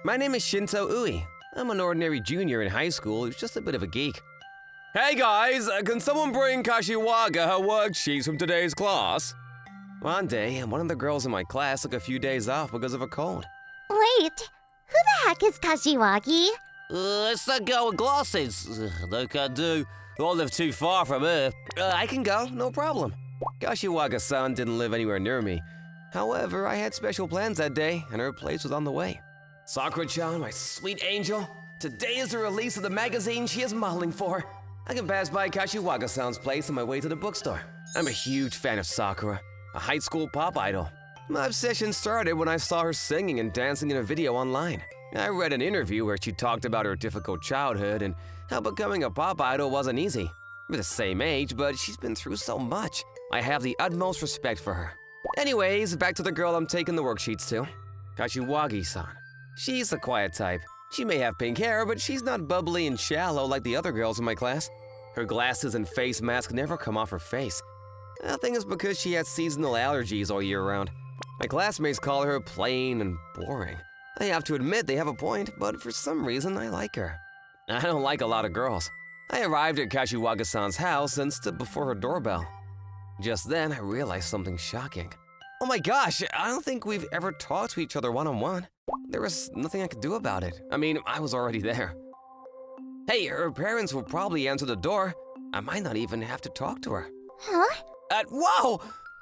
My name is Shinto Ui. I'm an ordinary junior in high school who's just a bit of a geek. Hey guys, can someone bring Kashiwaga her worksheets from today's class? One day, one of the girls in my class took a few days off because of a cold. Wait, who the heck is Kashiwagi? It's that girl with glasses. No can do. I live too far from her. I can go, no problem. Kashiwaga-san didn't live anywhere near me. However, I had special plans that day, and her place was on the way. Sakura-chan, my sweet angel, today is the release of the magazine she is modeling for. I can pass by Kashiwaga-san's place on my way to the bookstore. I'm a huge fan of Sakura, a high school pop idol. My obsession started when I saw her singing and dancing in a video online. I read an interview where she talked about her difficult childhood and how becoming a pop idol wasn't easy. We're the same age, but she's been through so much. I have the utmost respect for her. Anyways, back to the girl I'm taking the worksheets to. Kashiwagi-san. She's the quiet type. She may have pink hair, but she's not bubbly and shallow like the other girls in my class. Her glasses and face mask never come off her face. I think it's because she has seasonal allergies all year round. My classmates call her plain and boring. I have to admit they have a point, but for some reason I like her. I don't like a lot of girls. I arrived at Kashiwaga-san's house and stood before her doorbell. Just then, I realized something shocking. Oh my gosh, I don't think we've ever talked to each other one-on-one. There was nothing I could do about it. I mean, I was already there. Hey, her parents will probably answer the door. I might not even have to talk to her. Huh? Whoa!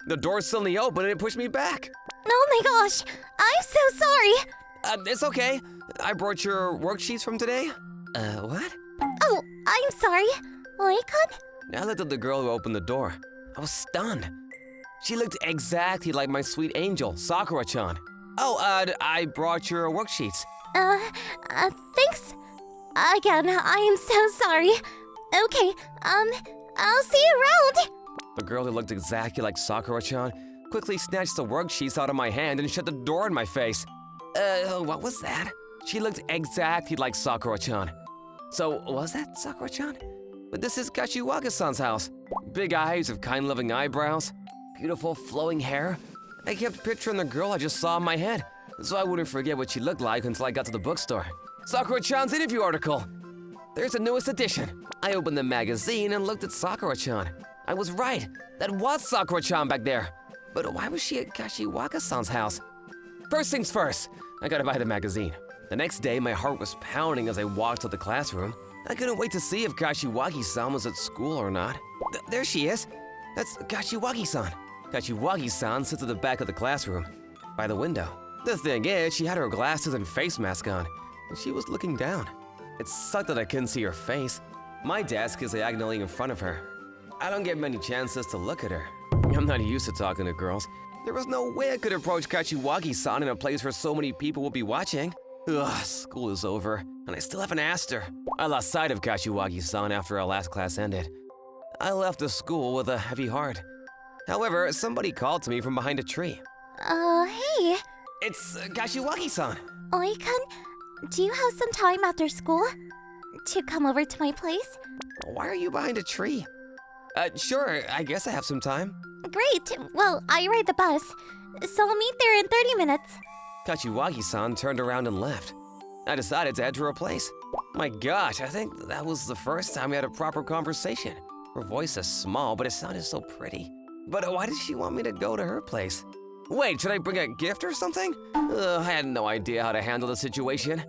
The door suddenly opened and it pushed me back. Oh my gosh, I'm so sorry. It's okay. I brought your worksheets from today. What? Oh, I'm sorry. Oi-kun? I looked at the girl who opened the door. I was stunned. She looked exactly like my sweet angel, Sakura-chan. Oh, I brought your worksheets. Thanks. Again, I am so sorry. Okay, I'll see you around. The girl who looked exactly like Sakura-chan quickly snatched the worksheets out of my hand and shut the door in my face. What was that? She looked exactly like Sakura-chan. So, was that Sakura-chan? But this is Kashiwaga-san's house. Big eyes with kind, loving eyebrows, beautiful flowing hair. I kept picturing the girl I just saw in my head, so I wouldn't forget what she looked like until I got to the bookstore. Sakura-chan's interview article! There's the newest edition. I opened the magazine and looked at Sakura-chan. I was right. That was Sakura-chan back there. But why was she at Kashiwaga-san's house? First things first, I gotta buy the magazine. The next day, my heart was pounding as I walked to the classroom. I couldn't wait to see if Kashiwagi-san was at school or not. There she is. That's Kashiwagi-san. Kashiwagi-san sits at the back of the classroom, by the window. The thing is, she had her glasses and face mask on, and she was looking down. It sucked that I couldn't see her face. My desk is diagonally in front of her. I don't get many chances to look at her. I'm not used to talking to girls. There was no way I could approach Kashiwagi-san in a place where so many people would be watching. Ugh, school is over, and I still haven't asked her. I lost sight of Kashiwagi-san after our last class ended. I left the school with a heavy heart. However, somebody called to me from behind a tree. Hey. It's Kashiwagi-san. Oi-kun, do you have some time after school to come over to my place? Why are you behind a tree? Sure, I guess I have some time. Great. Well, I ride the bus, so I'll meet there in 30 minutes. Kashiwagi-san turned around and left. I decided to head to her place. My gosh, I think that was the first time we had a proper conversation. Her voice is small, but it sounded so pretty. But why did she want me to go to her place? Wait, should I bring a gift or something? I had no idea how to handle the situation.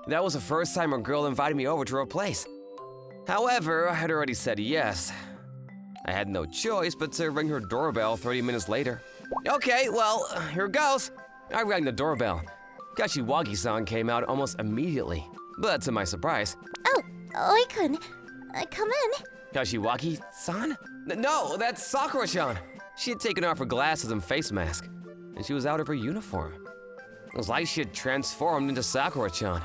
That was the first time a girl invited me over to her place. However, I had already said yes. I had no choice but to ring her doorbell 30 minutes later. Okay, well, here goes. I rang the doorbell. Kashiwagi-san came out almost immediately, but to my surprise. Oh, Oi-kun, come in. Kashiwagi-san? No, that's Sakura-chan. She had taken off her glasses and face mask, and she was out of her uniform. It was like she had transformed into Sakura-chan.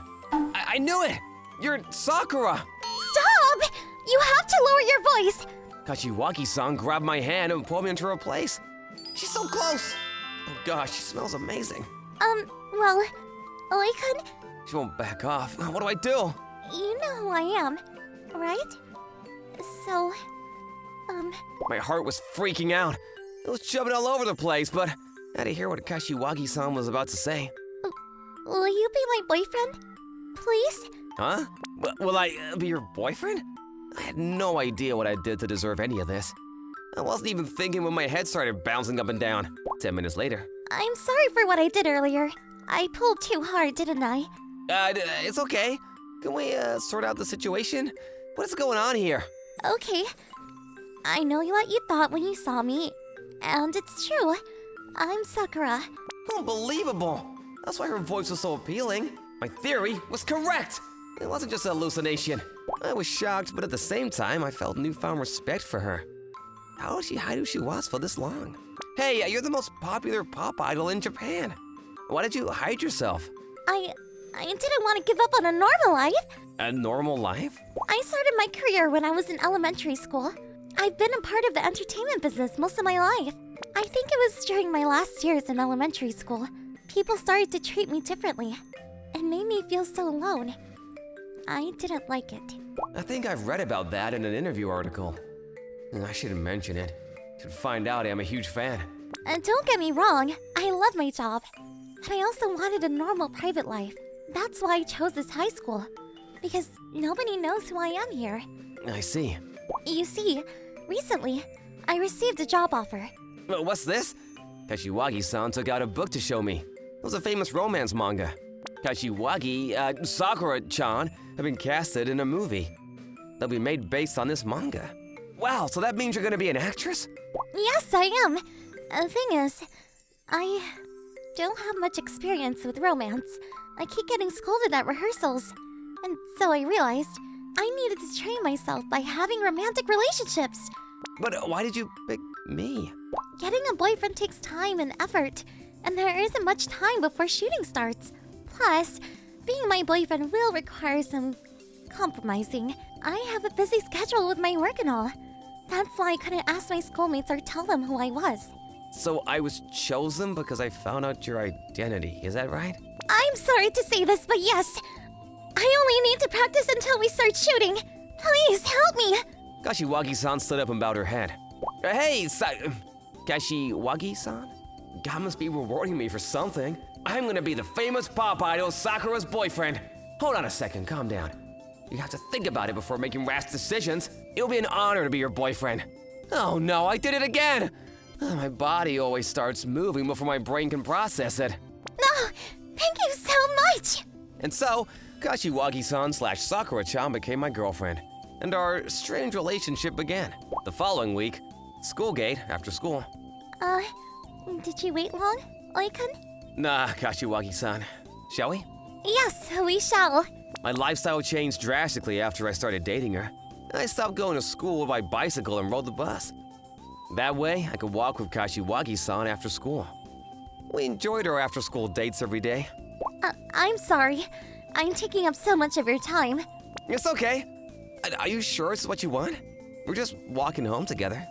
I knew it! You're Sakura! Stop! You have to lower your voice. Kashiwagi-san grabbed my hand and pulled me into her place. She's so close! Oh gosh, she smells amazing. Well, Oi-kun, She won't back off. What do I do? you know who I am, right? So, My heart was freaking out. It was jumping all over the place, but I had to hear what Kashiwagi-san was about to say. will you be my boyfriend? Please? Huh? Will I be your boyfriend? I had no idea what I did to deserve any of this. I wasn't even thinking when my head started bouncing up and down. 10 minutes later. I'm sorry for what I did earlier. I pulled too hard, didn't I? It's okay. Can we, sort out the situation? What is going on here? Okay. I know what you thought when you saw me, and it's true. I'm Sakura. Unbelievable! That's why her voice was so appealing. My theory was correct! It wasn't just a hallucination. I was shocked, but at the same time, I felt newfound respect for her. How did she hide who she was for this long? Hey, you're the most popular pop idol in Japan. Why did you hide yourself? I didn't want to give up on a normal life. A normal life? I started my career when I was in elementary school. I've been a part of the entertainment business most of my life. I think it was during my last years in elementary school. People started to treat me differently. It made me feel so alone. I didn't like it. I think I've read about that in an interview article. I shouldn't mention it. Should find out I'm a huge fan. And don't get me wrong, I love my job. But I also wanted a normal private life. That's why I chose this high school. Because nobody knows who I am here. I see. You see, recently, I received a job offer. What's this? Kashiwagi-san took out a book to show me. It was a famous romance manga. Kashiwagi, Sakura-chan, have been casted in a movie. They'll be made based on this manga. Wow, so that means you're gonna be an actress? Yes, I am. The thing is, I don't have much experience with romance. I keep getting scolded at rehearsals. And so I realized I needed to train myself by having romantic relationships. But why did you pick me? Getting a boyfriend takes time and effort, and there isn't much time before shooting starts. Plus, being my boyfriend will require some compromising. I have a busy schedule with my work and all. That's why I couldn't ask my schoolmates or tell them who I was. So I was chosen because I found out your identity, is that right? I'm sorry to say this, but yes. I only need to practice until we start shooting. Please help me. Kashiwagi-san stood up and bowed her head. Hey, Kashiwagi-san? God must be rewarding me for something. I'm gonna be the famous pop idol Sakura's boyfriend. Hold on a second, calm down. You have to think about it before making rash decisions. It'll be an honor to be your boyfriend. Oh no, I did it again! My body always starts moving before my brain can process it. No, thank you so much! And so, Kashiwagi-san / Sakura-chan became my girlfriend, and our strange relationship began. The following week, schoolgate after school. Did you wait long, Oikun? Nah, Kashiwagi-san. Shall we? Yes, we shall. My lifestyle changed drastically after I started dating her. I stopped going to school by bicycle and rode the bus. That way, I could walk with Kashiwagi-san after school. We enjoyed our after-school dates every day. I'm sorry. I'm taking up so much of your time. It's okay. Are you sure this is what you want? We're just walking home together.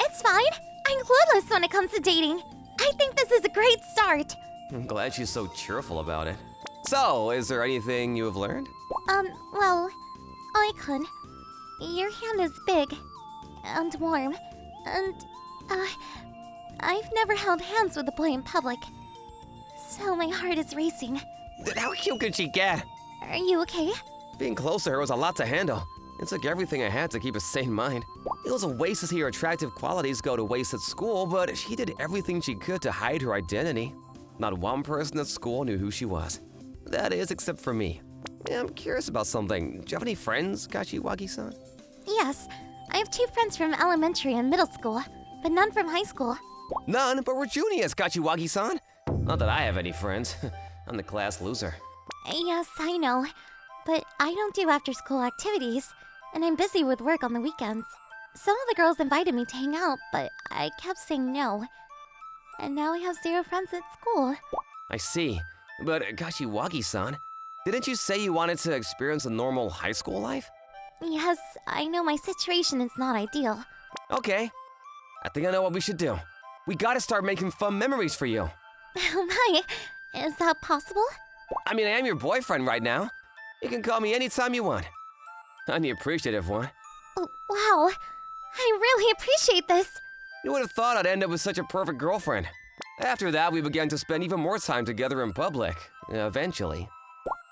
It's fine. I'm clueless when it comes to dating. I think this is a great start. I'm glad she's so cheerful about it. So, is there anything you have learned? Well, Oikun, your hand is big and warm, and, I've never held hands with a boy in public, so my heart is racing. How cute could she get? Are you okay? Being close to her was a lot to handle. It took everything I had to keep a sane mind. It was a waste to see her attractive qualities go to waste at school, but she did everything she could to hide her identity. Not one person at school knew who she was. That is, except for me. Yeah, I'm curious about something. Do you have any friends, Kashiwagi-san? Yes, I have 2 friends from elementary and middle school, but none from high school. None, but we're juniors, Kashiwagi-san. Not that I have any friends. I'm the class loser. Yes, I know, but I don't do after-school activities, and I'm busy with work on the weekends. Some of the girls invited me to hang out, but I kept saying no. And now I have 0 friends at school. I see. But Kashiwagi-san, didn't you say you wanted to experience a normal high school life? Yes, I know my situation is not ideal. Okay. I think I know what we should do. We gotta start making fun memories for you. Oh my, is that possible? I mean, I am your boyfriend right now. You can call me anytime you want. I'm the appreciative one. Oh, wow, I really appreciate this. You would have thought I'd end up with such a perfect girlfriend. After that, we began to spend even more time together in public, eventually.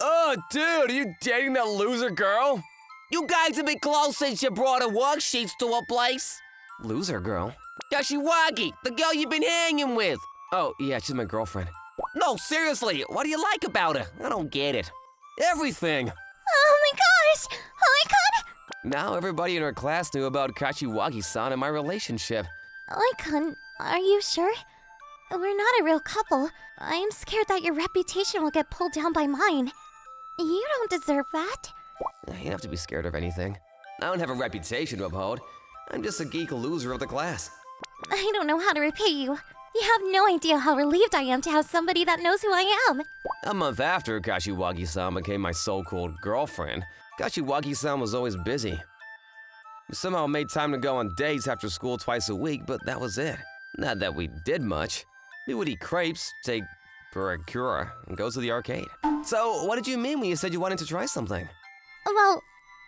Oh, dude, are you dating that loser girl? You guys have been close since you brought her worksheets to her place. Loser girl? Kashiwagi, the girl you've been hanging with. Oh, yeah, she's my girlfriend. No, seriously, what do you like about her? I don't get it. Everything! Oh my gosh! Oikon! Now everybody in our class knew about Kashiwagi-san and my relationship. Oikon, are you sure? We're not a real couple. I'm scared that your reputation will get pulled down by mine. You don't deserve that. You don't have to be scared of anything. I don't have a reputation to uphold. I'm just a geek loser of the class. I don't know how to repay you. You have no idea how relieved I am to have somebody that knows who I am. A month after Kashiwagi-san became my so-called girlfriend, Kashiwagi-san was always busy. We somehow made time to go on dates after school twice a week, but that was it. Not that we did much. We would eat crepes, take Buracura, and go to the arcade. So, what did you mean when you said you wanted to try something? Well,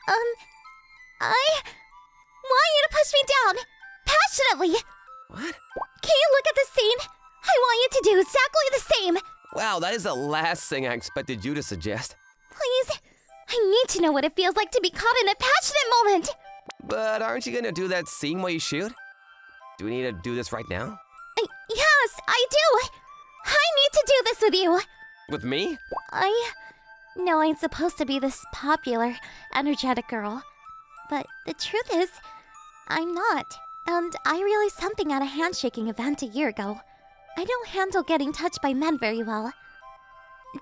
I want you to push me down. Passionately. What? Can you look at the scene? I want you to do exactly the same. Wow, that is the last thing I expected you to suggest. Please. I need to know what it feels like to be caught in a passionate moment. But aren't you gonna do that scene while you shoot? Do we need to do this right now? Yes, I do. I need to do this with you. With me? I know I'm supposed to be this popular, energetic girl. But the truth is, I'm not. And I realized something at a handshaking event a year ago. I don't handle getting touched by men very well.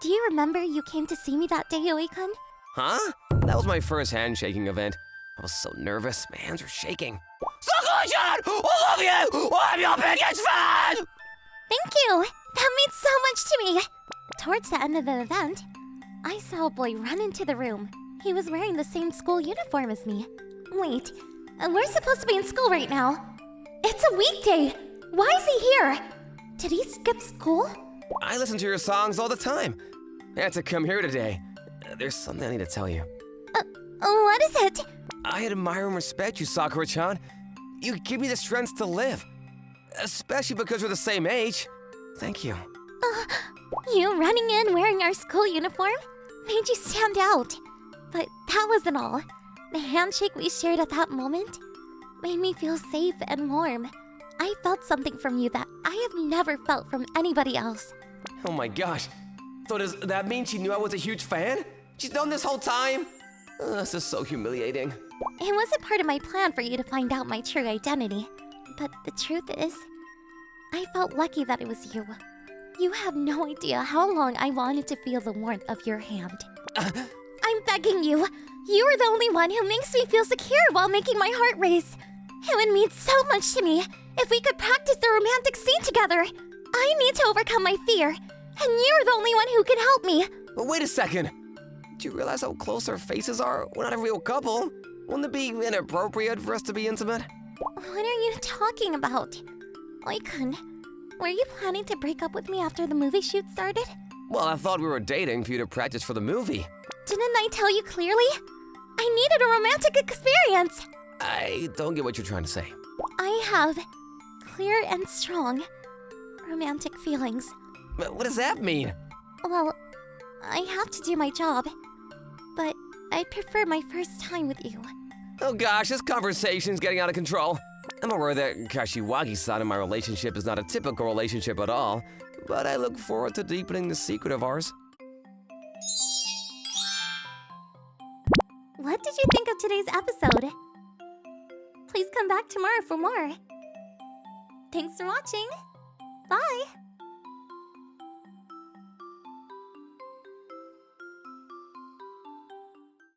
Do you remember you came to see me that day, Oikun? Huh? That was my first handshaking event. I was so nervous, my hands were shaking. Sakura-chan! I love you! I'm your biggest fan! Thank you! That means so much to me! Towards the end of the event, I saw a boy run into the room. He was wearing the same school uniform as me. Wait, we're supposed to be in school right now. It's a weekday! Why is he here? Did he skip school? I listen to your songs all the time. I had to come here today. There's something I need to tell you. What is it? I admire and respect you, Sakura-chan. You give me the strength to live. Especially because we're the same age. Thank you. You running in wearing our school uniform made you stand out. But that wasn't all. The handshake we shared at that moment made me feel safe and warm. I felt something from you that I have never felt from anybody else. Oh my gosh. So does that mean she knew I was a huge fan? She's known this whole time? This is so humiliating. It wasn't part of my plan for you to find out my true identity. But the truth is, I felt lucky that it was you. You have no idea how long I wanted to feel the warmth of your hand. I'm begging you. You are the only one who makes me feel secure while making my heart race. It would mean so much to me if we could practice the romantic scene together. I need to overcome my fear, and you're the only one who can help me. But wait a second. Do you realize how close our faces are? We're not a real couple. Wouldn't it be inappropriate for us to be intimate? What are you talking about? Oikun, were you planning to break up with me after the movie shoot started? Well, I thought we were dating for you to practice for the movie. Didn't I tell you clearly? I needed a romantic experience. I don't get what you're trying to say. I have clear and strong romantic feelings. But what does that mean? Well, I have to do my job, but I prefer my first time with you. Oh gosh, this conversation's getting out of control. I'm aware that Kashiwagi-san and my relationship is not a typical relationship at all, but I look forward to deepening the secret of ours. What did you think of today's episode? Please come back tomorrow for more. Thanks for watching. Bye!